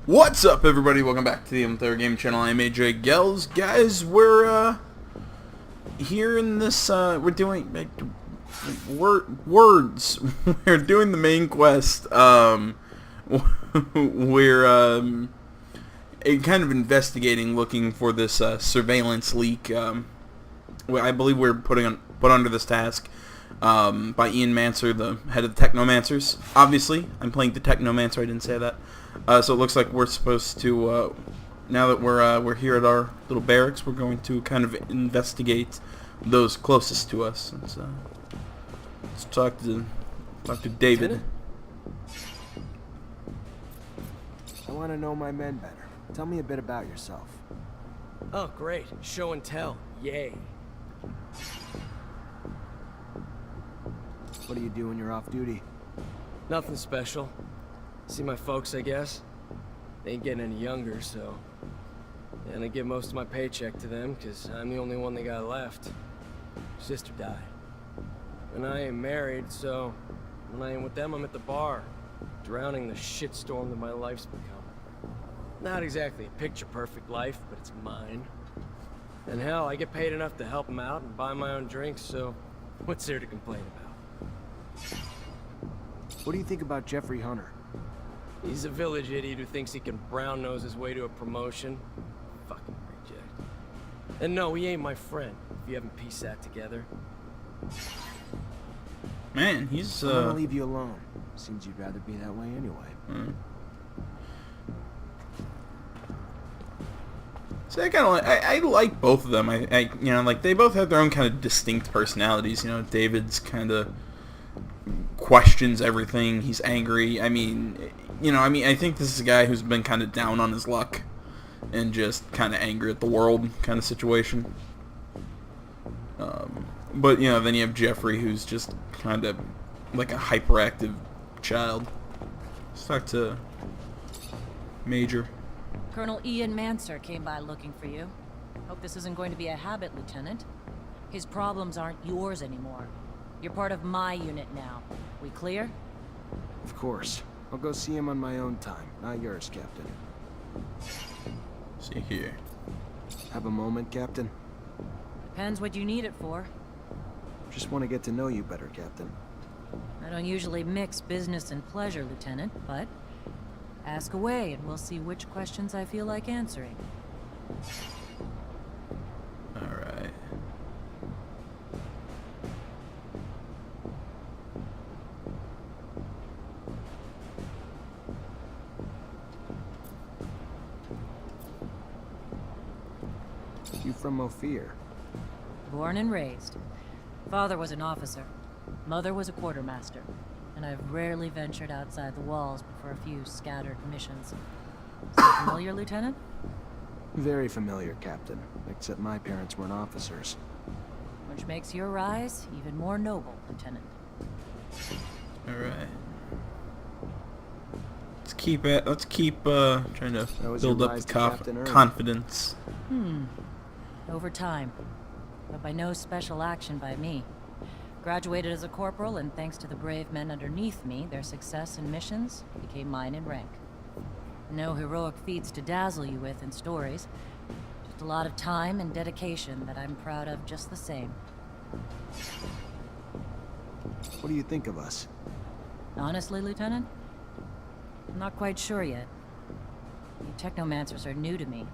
What's up, everybody? Welcome back to the M3 Game Channel. I'm AJ Gels. Guys, we're here in this we're doing words. We're doing the main quest. We're kind of investigating, looking for this surveillance leak. I believe we're put under this task by Ian Mancer, the head of the Technomancers. Obviously, I'm playing the Technomancer. I didn't say that. So it looks like we're supposed to, now that we're here at our little barracks, we're going to kind of investigate those closest to us. Let's talk to David. Lieutenant? I want to know my men better. Tell me a bit about yourself. Oh, great. Show and tell. Yay. What do you do when you're off duty? Nothing special. See my folks, I guess. They ain't getting any younger, so... And I give most of my paycheck to them, because I'm the only one they got left. Sister died. And I ain't married, so... When I ain't with them, I'm at the bar. Drowning the shitstorm that my life's become. Not exactly a picture-perfect life, but it's mine. And hell, I get paid enough to help them out and buy my own drinks, so... What's there to complain about? What do you think about Jeffrey Hunter? He's a village idiot who thinks he can brown-nose his way to a promotion. Fucking reject. And no, he ain't my friend, if you haven't pieced that together. Man, he's I'm gonna leave you alone. Seems you'd rather be that way anyway. So I like both of them. I you know, like, they both have their own kind of distinct personalities. You know, David's kind of questions everything. He's angry. I mean, I think this is a guy who's been kind of down on his luck and just kind of angry at the world kind of situation. But, you know, then you have Jeffrey, who's just kind of like a hyperactive child. Let's talk to Major. Colonel Ian Mancer came by looking for you. Hope this isn't going to be a habit, Lieutenant. His problems aren't yours anymore. You're part of my unit now. We clear? Of course. I'll go see him on my own time, not yours, Captain. See here. Have a moment, Captain? Depends what you need it for. Just want to get to know you better, Captain. I don't usually mix business and pleasure, Lieutenant, but ask away and we'll see which questions I feel like answering. Alright. You from Ophir? Born and raised. Father was an officer. Mother was a quartermaster. And I've rarely ventured outside the walls but for a few scattered missions. So familiar, Lieutenant? Very familiar, Captain. Except my parents weren't officers. Which makes your rise even more noble, Lieutenant. Alright. Let's keep trying to build up the confidence. Over time. But by no special action by me. Graduated as a corporal, and thanks to the brave men underneath me, their success and missions became mine in rank. No heroic feats to dazzle you with in stories. Just a lot of time and dedication that I'm proud of just the same. What do you think of us? Honestly, Lieutenant? I'm not quite sure yet. You Technomancers are new to me.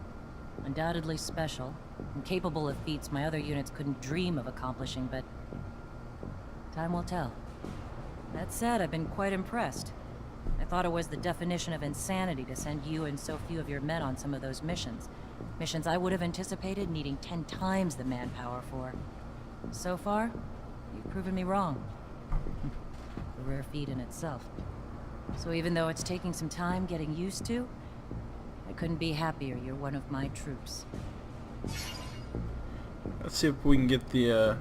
Undoubtedly special, and capable of feats my other units couldn't dream of accomplishing, but time will tell. That said, I've been quite impressed. I thought it was the definition of insanity to send you and so few of your men on some of those missions. Missions I would have anticipated needing 10 times the manpower for. So far, you've proven me wrong. A rare feat in itself. So even though it's taking some time getting used to, I couldn't be happier you're one of my troops. Let's see if we can get the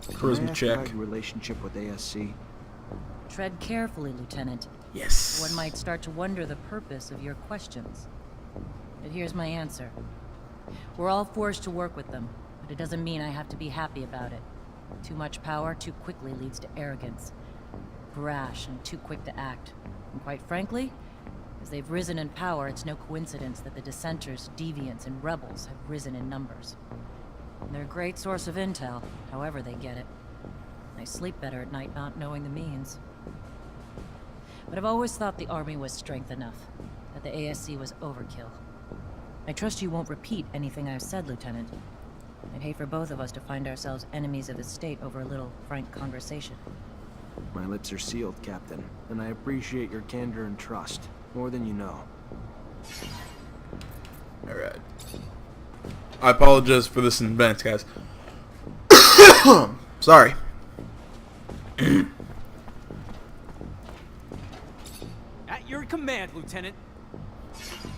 charisma check. About your relationship with ASC? Tread carefully, Lieutenant. Yes. One might start to wonder the purpose of your questions. But here's my answer. We're all forced to work with them, but it doesn't mean I have to be happy about it. Too much power too quickly leads to arrogance. Brash and too quick to act. And quite frankly, As they've risen in power, it's no coincidence that the dissenters, deviants, and rebels have risen in numbers. And they're a great source of intel, however they get it. I sleep better at night not knowing the means. But I've always thought the army was strength enough, that the ASC was overkill. I trust you won't repeat anything I've said, Lieutenant. I'd hate for both of us to find ourselves enemies of the state over a little frank conversation. My lips are sealed, Captain, and I appreciate your candor and trust, more than you know. Alright. I apologize for this in advance, guys. Sorry. At your command, Lieutenant.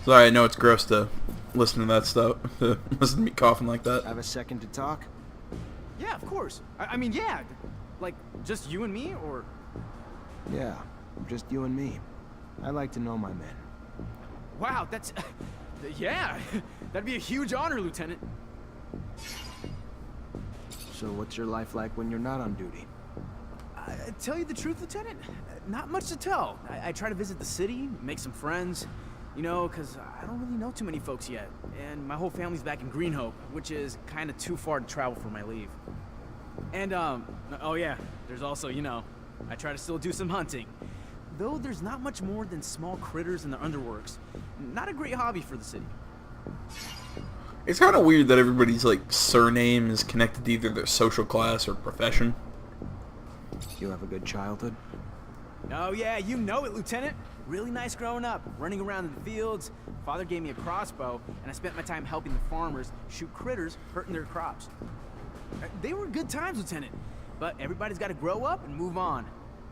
Sorry, I know it's gross to listen to that stuff. Listen to me coughing like that. Have a second to talk? Yeah, of course. I mean, yeah. Like, just you and me, or... Yeah, just you and me. I like to know my men. Wow, that's... yeah, that'd be a huge honor, Lieutenant. So what's your life like when you're not on duty? Tell you the truth, Lieutenant, not much to tell. I try to visit the city, make some friends, you know, because I don't really know too many folks yet. And my whole family's back in Green Hope, which is kind of too far to travel for my leave. And, oh yeah, there's also, you know, I try to still do some hunting. Though there's not much more than small critters in the underworks. Not a great hobby for the city. It's kind of weird that everybody's, like, surname is connected to either their social class or profession. You have a good childhood? Oh yeah, you know it, Lieutenant. Really nice growing up, running around in the fields. Father gave me a crossbow, and I spent my time helping the farmers shoot critters hurting their crops. They were good times, Lieutenant, but everybody's got to grow up and move on.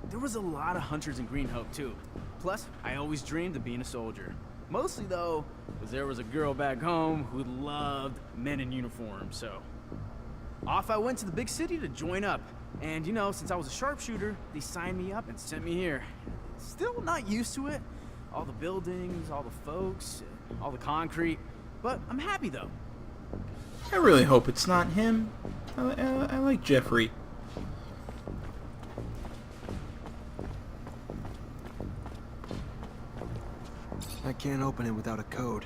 There was a lot of hunters in Green Hope, too. Plus, I always dreamed of being a soldier. Mostly, though, because there was a girl back home who loved men in uniform, so... Off I went to the big city to join up. And, you know, since I was a sharpshooter, they signed me up and sent me here. Still not used to it. All the buildings, all the folks, all the concrete. But I'm happy, though. I really hope it's not him. I like Jeffrey. I can't open it without a code.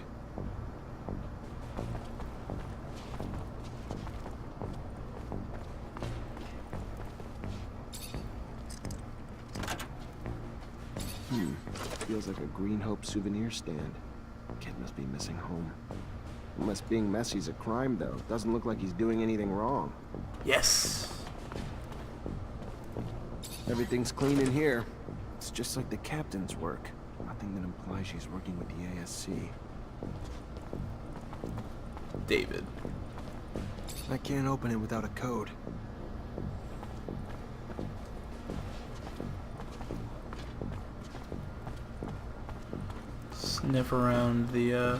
Feels like a Green Hope souvenir stand. Kid must be missing home. Unless being messy's a crime, though. Doesn't look like he's doing anything wrong. Yes. Everything's clean in here. It's just like the captain's work. Nothing that implies she's working with the ASC. David. I can't open it without a code. Sniff around the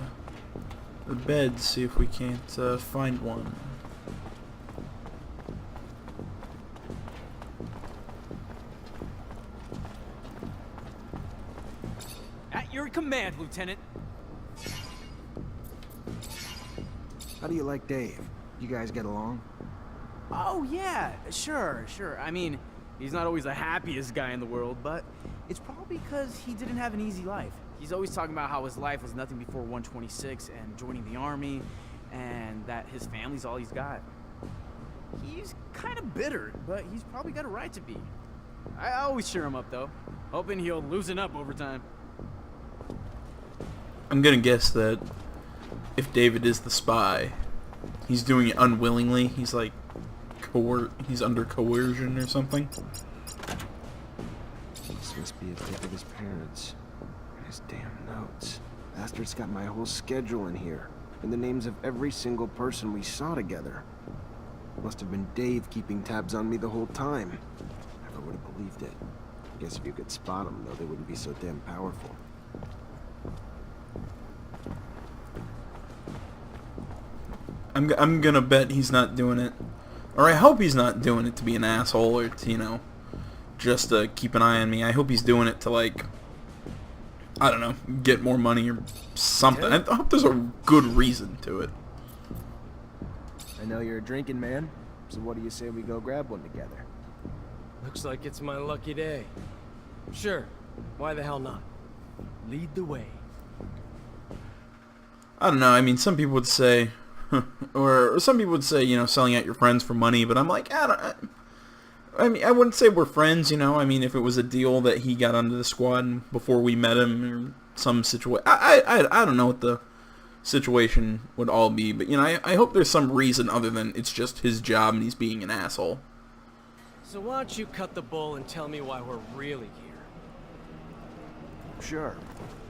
bed, see if we can't find one. At your command, Lieutenant. How do you like Dave? You guys get along? Oh, yeah, sure. I mean, he's not always the happiest guy in the world, but it's probably because he didn't have an easy life. He's always talking about how his life was nothing before 126 and joining the army, and that his family's all he's got. He's kind of bitter, but he's probably got a right to be. I always cheer him up, though, hoping he'll loosen up over time. I'm gonna guess that if David is the spy, he's doing it unwillingly. He's like, he's under coercion or something. This must be a pic of his parents. His damn notes. Bastard's got my whole schedule in here, and the names of every single person we saw together. Must have been Dave keeping tabs on me the whole time. Never would have believed it. Guess if you could spot them, though, they wouldn't be so damn powerful. I'm gonna bet he's not doing it, or I hope he's not doing it to be an asshole or to, you know, just to keep an eye on me. I hope he's doing it to, like, I don't know, get more money or something. I hope there's a good reason to it. I know you're a drinking man, so what do you say we go grab one together? Looks like it's my lucky day. Sure, why the hell not? Lead the way. I don't know. I mean, some people would say, or some people would say, you know, selling out your friends for money. But I'm like, I mean, I wouldn't say we're friends, you know. I mean, if it was a deal that he got onto the squad before we met him, or some situation, I don't know what the situation would all be. But you know, I hope there's some reason other than it's just his job and he's being an asshole. So why don't you cut the bull and tell me why we're really here? Sure.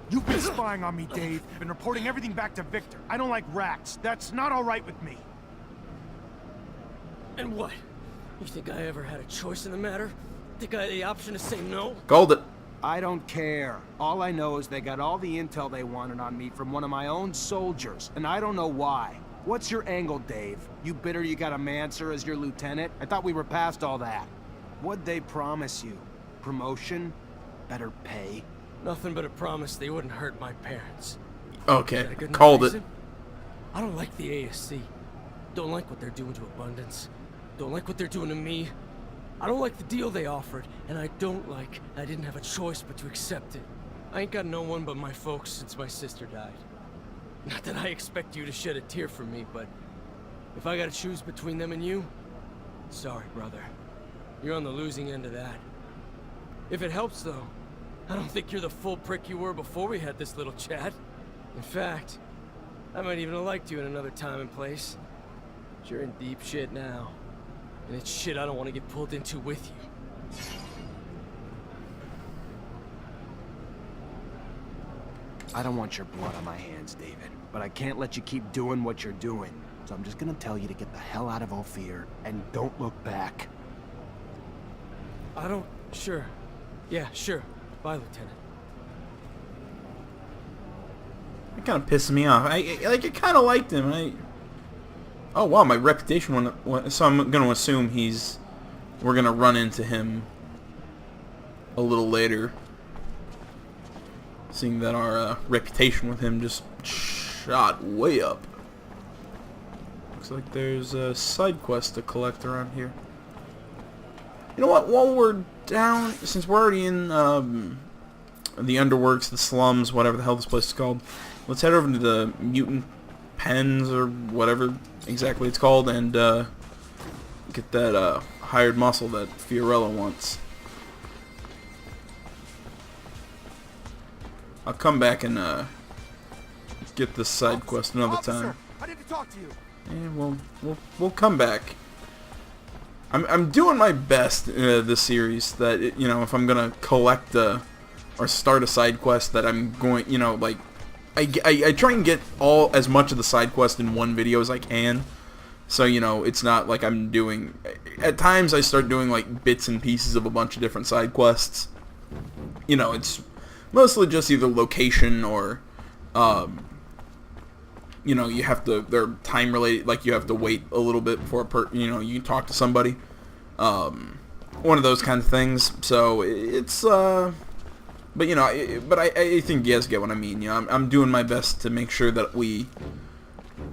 You've been spying on me, Dave, and reporting everything back to Victor. I don't like rats. That's not all right with me. And what? You think I ever had a choice in the matter? Think I had the option to say no? Called it. I don't care. All I know is they got all the intel they wanted on me from one of my own soldiers, and I don't know why. What's your angle, Dave? You bitter you got a Mancer as your lieutenant? I thought we were past all that. What'd they promise you? Promotion? Better pay? Nothing but a promise they wouldn't hurt my parents. Okay, Is that a good enough called it. reason? I don't like the ASC. Don't like what they're doing to Abundance. Don't like what they're doing to me. I don't like the deal they offered, and I don't like I didn't have a choice but to accept it. I ain't got no one but my folks since my sister died. Not that I expect you to shed a tear for me, but if I gotta choose between them and you, sorry, brother. You're on the losing end of that. If it helps, though, I don't think you're the full prick you were before we had this little chat. In fact, I might even have liked you in another time and place. But you're in deep shit now. And it's shit I don't want to get pulled into with you. I don't want your blood on my hands, David, but I can't let you keep doing what you're doing. So I'm just gonna tell you to get the hell out of Ophir and don't look back. I don't... Sure. Yeah, sure. Bye, Lieutenant. It kind of pisses me off. I kind of liked him. Oh wow, my reputation went. So I'm gonna assume we're gonna run into him a little later, seeing that our reputation with him just shot way up. Looks like there's a side quest to collect around here. You know what? While we're down, since we're already in the underworks, the slums, whatever the hell this place is called, let's head over to the mutant pens or whatever exactly it's called and get that hired muscle that Fiorello wants. I'll come back and get this side quest another time. I need to talk to you. And we'll come back. I'm doing my best this series that you know, if I'm gonna collect or start a side quest, that I'm going, you know, like I try and get as much of the side quest in one video as I can. So, you know, it's not like I'm doing... At times I start doing like bits and pieces of a bunch of different side quests. You know, it's mostly just either location or you know, you have to, they're time related, like you have to wait a little bit before you know, you talk to somebody. One of those kind of things. So it's but you know, I think you guys get what I mean. You know, I'm doing my best to make sure that we,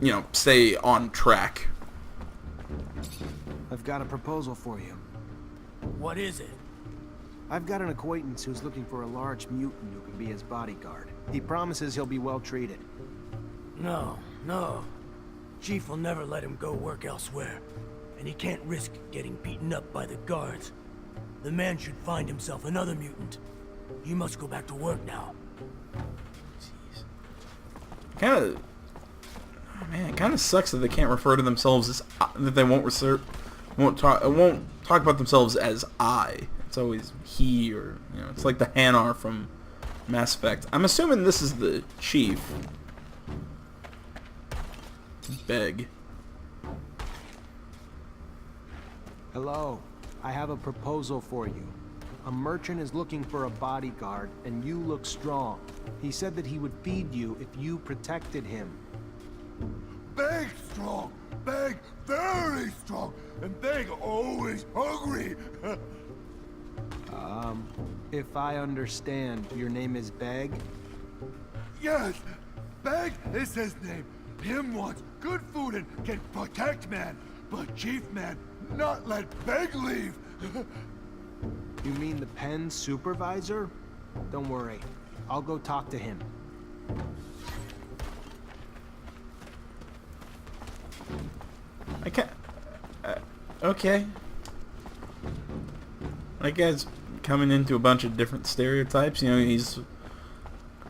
you know, stay on track. I've got a proposal for you. What is it? I've got an acquaintance who's looking for a large mutant who can be his bodyguard. He promises he'll be well treated. No. Chief will never let him go work elsewhere, and he can't risk getting beaten up by the guards. The man should find himself another mutant. You must go back to work now. Jeez. Man, it kind of sucks that they can't refer to themselves as that they won't talk about themselves as I. It's always he, or you know, it's like the Hanar from Mass Effect. I'm assuming this is the chief. Beg. Hello. I have a proposal for you. A merchant is looking for a bodyguard, and you look strong. He said that he would feed you if you protected him. Big strong, big very strong, and big always hungry. If I understand, your name is Beg? Yes, Beg is his name. Him wants good food and can protect man, but Chief man not let Beg leave. You mean the pen supervisor? Don't worry, I'll go talk to him. I can't... okay. That guy's coming into a bunch of different stereotypes. You know, he's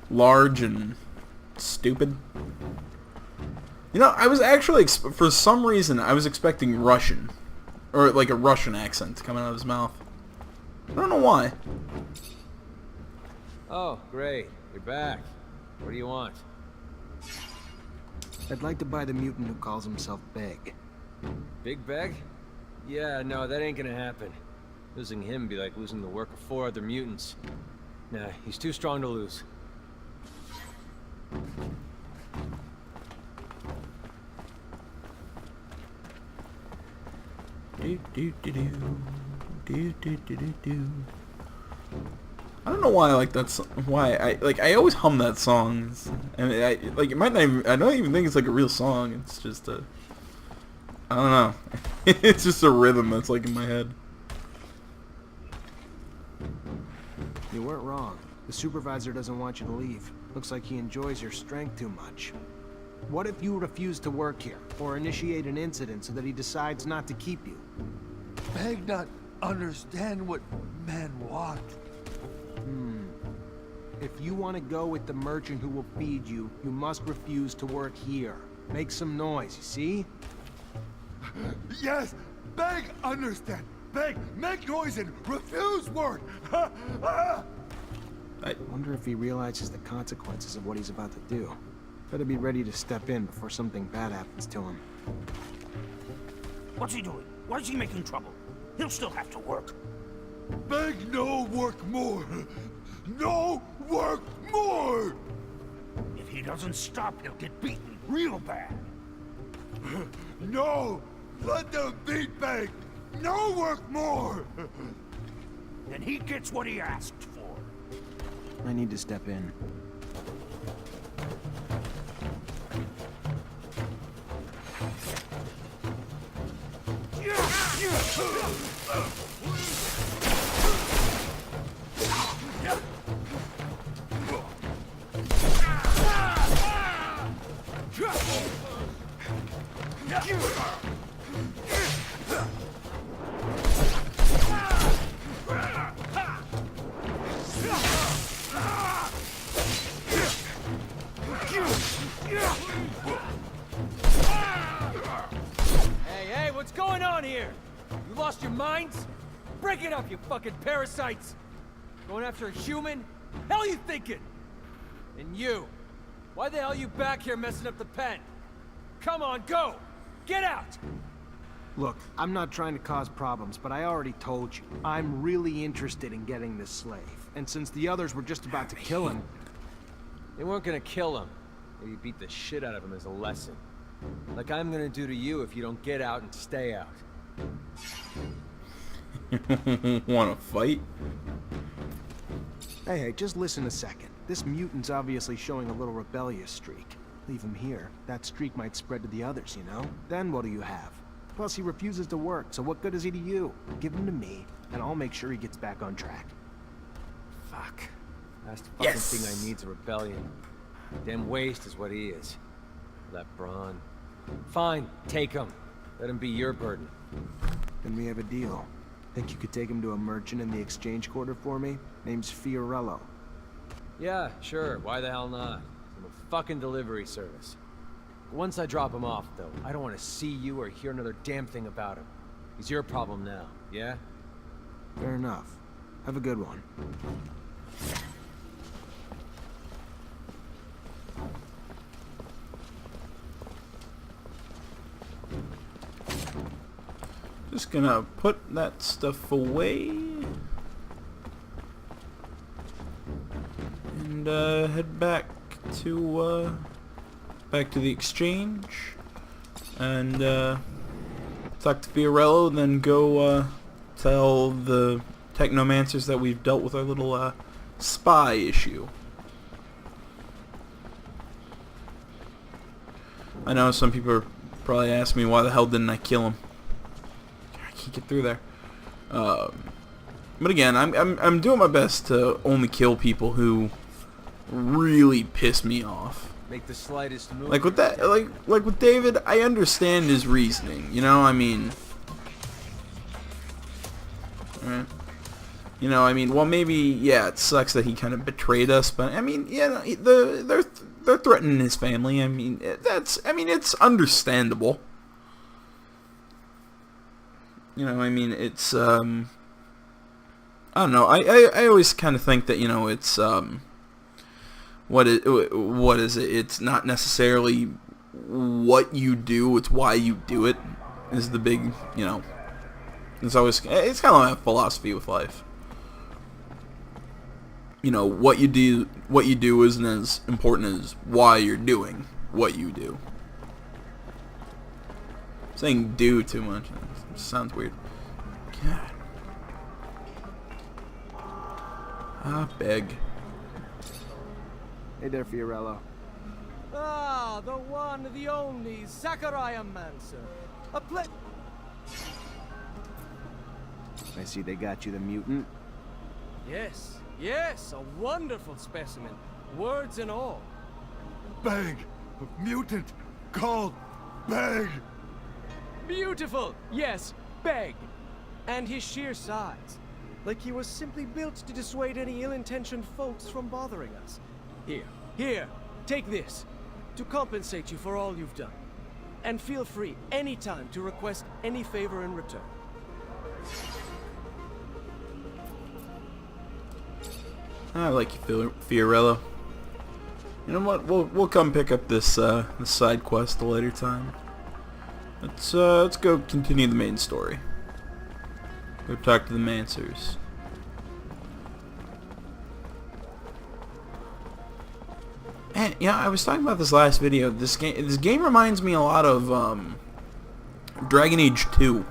large and stupid. You know, I was actually, for some reason, I was expecting Russian. Or like a Russian accent coming out of his mouth. I don't know why. Oh, great. You're back. What do you want? I'd like to buy the mutant who calls himself Beg. Big Beg? Yeah, no, that ain't gonna happen. Losing him would be like losing the work of 4 other mutants. Nah, he's too strong to lose. I don't know why I like that song. Why I always hum that song, and it might not even, I don't even think it's like a real song. It's just a, I don't know. It's just a rhythm that's like in my head. You weren't wrong. The supervisor doesn't want you to leave. Looks like he enjoys your strength too much. What if you refuse to work here, or initiate an incident so that he decides not to keep you? Beg not understand what man want. If you want to go with the merchant who will feed you, you must refuse to work here. Make some noise, you see? Yes, Beg understand. Beg, make noise and refuse work. I wonder if he realizes the consequences of what he's about to do. Better be ready to step in before something bad happens to him. What's he doing? Why is he making trouble? He'll still have to work. Beg no work more. No work more. If he doesn't stop, he'll get beaten real bad. No, let them beat Beg. No work more. Then he gets what he asked for. I need to step in. Hey, what's going on here? You lost your minds? Break it up, you fucking parasites! Going after a human? Hell you thinking? And you? Why the hell you back here messing up the pen? Come on, go! Get out! Look, I'm not trying to cause problems, but I already told you. I'm really interested in getting this slave. And since the others were just about to kill him... They weren't gonna kill him. Maybe beat the shit out of him as a lesson. Like I'm gonna do to you if you don't get out and stay out. Wanna fight? Hey, just listen a second. This mutant's obviously showing a little rebellious streak. Leave him here. That streak might spread to the others, you know? Then what do you have? Plus, he refuses to work, so what good is he to you? Give him to me, and I'll make sure he gets back on track. Fuck. Last fucking thing I need's a rebellion. Damn waste is what he is. That brawn. Fine, take him. Let him be your burden. Then we have a deal. Think you could take him to a merchant in the exchange quarter for me? Name's Fiorello. Yeah, sure. Why the hell not? I'm a fucking delivery service. Once I drop him off, though, I don't want to see you or hear another damn thing about him. He's your problem now, yeah? Fair enough. Have a good one. Just gonna put that stuff away and head back to the exchange and talk to Fiorello, then go tell the Technomancers that we've dealt with our little spy issue. I know some people are probably asking me why the hell didn't I kill him. Get through there, but again, I'm doing my best to only kill people who really piss me off. Make the slightest move. Like with that, like with David, I understand his reasoning. You know, I mean, right? You know, I mean, well, maybe, yeah, it sucks that he kind of betrayed us, but I mean, yeah, they're threatening his family. I mean, it's understandable. You know, I mean, it's I don't know. I always kind of think that, you know, it's what is it? It's not necessarily what you do, it's why you do it is the big, you know. It's kind of my philosophy with life. You know, what you do isn't as important as why you're doing what you do. Saying do too much sounds weird. God. Beg. Hey there, Fiorello. Ah, the one, the only Technomancer. I see they got you the mutant. Yes, yes, a wonderful specimen. Words and all. Beg! A mutant called Beg! Beautiful! Yes, Beg. And his sheer size. Like he was simply built to dissuade any ill-intentioned folks from bothering us. Here, take this. To compensate you for all you've done. And feel free anytime to request any favor in return. I like you, Fiorello. You know what? We'll come pick up this this side quest a later time. Let's go continue the main story. Go talk to the Mancers. And yeah, I was talking about this last video. This game reminds me a lot of Dragon Age 2,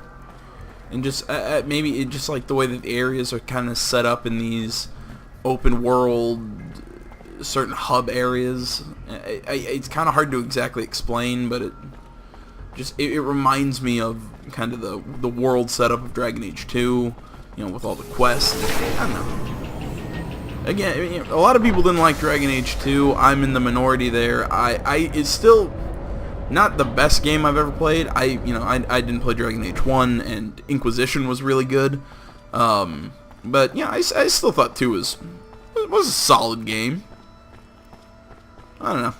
and just maybe it just like the way that the areas are kind of set up in these open world, certain hub areas. It's kind of hard to exactly explain, but it reminds me of kind of the world setup of Dragon Age 2, you know, with all the quests. I don't know. Again, a lot of people didn't like Dragon Age 2. I'm in the minority there. It's still not the best game I've ever played. I didn't play Dragon Age 1, and Inquisition was really good. But yeah, I still thought 2 was a solid game. I don't know.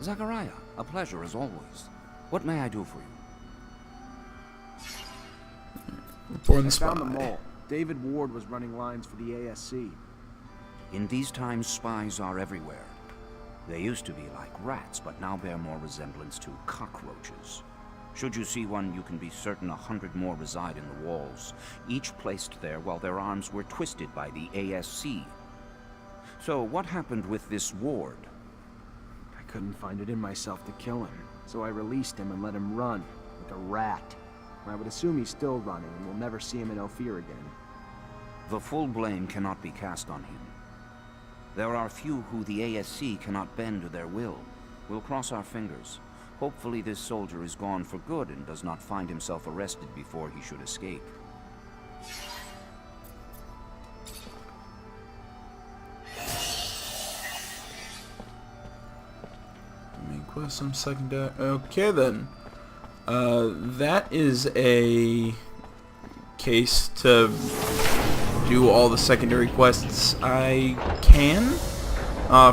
Zachariah, a pleasure as always. What may I do for you? Born the I Spy. found the mole. David Ward was running lines for the ASC. In these times, spies are everywhere. They used to be like rats, but now bear more resemblance to cockroaches. Should you see one, you can be certain 100 more reside in the walls, each placed there while their arms were twisted by the ASC. So, what happened with this Ward? I couldn't find it in myself to kill him, so I released him and let him run, like a rat. I would assume he's still running, and we'll never see him in Ophir again. The full blame cannot be cast on him. There are few who the ASC cannot bend to their will. We'll cross our fingers. Hopefully this soldier is gone for good and does not find himself arrested before he should escape. Main quest, some secondary. Okay then. That is a case to do all the secondary quests I can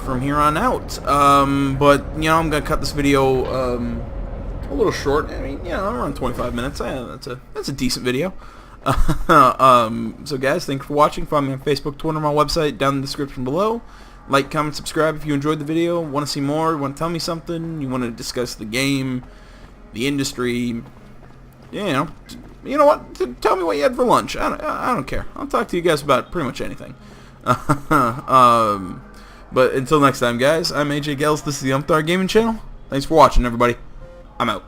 from here on out. But you know, I'm gonna cut this video a little short. I mean, you know, around 25 minutes. That's a decent video. So guys, thanks for watching. Follow me on Facebook, Twitter, my website down in the description below. Like, comment, subscribe if you enjoyed the video. Want to see more? Want to tell me something? You want to discuss the game, the industry? You know what? Tell me what you had for lunch. I don't care. I'll talk to you guys about pretty much anything. But until next time, guys, I'm AJ Gels. This is the Umthar Gaming Channel. Thanks for watching, everybody. I'm out.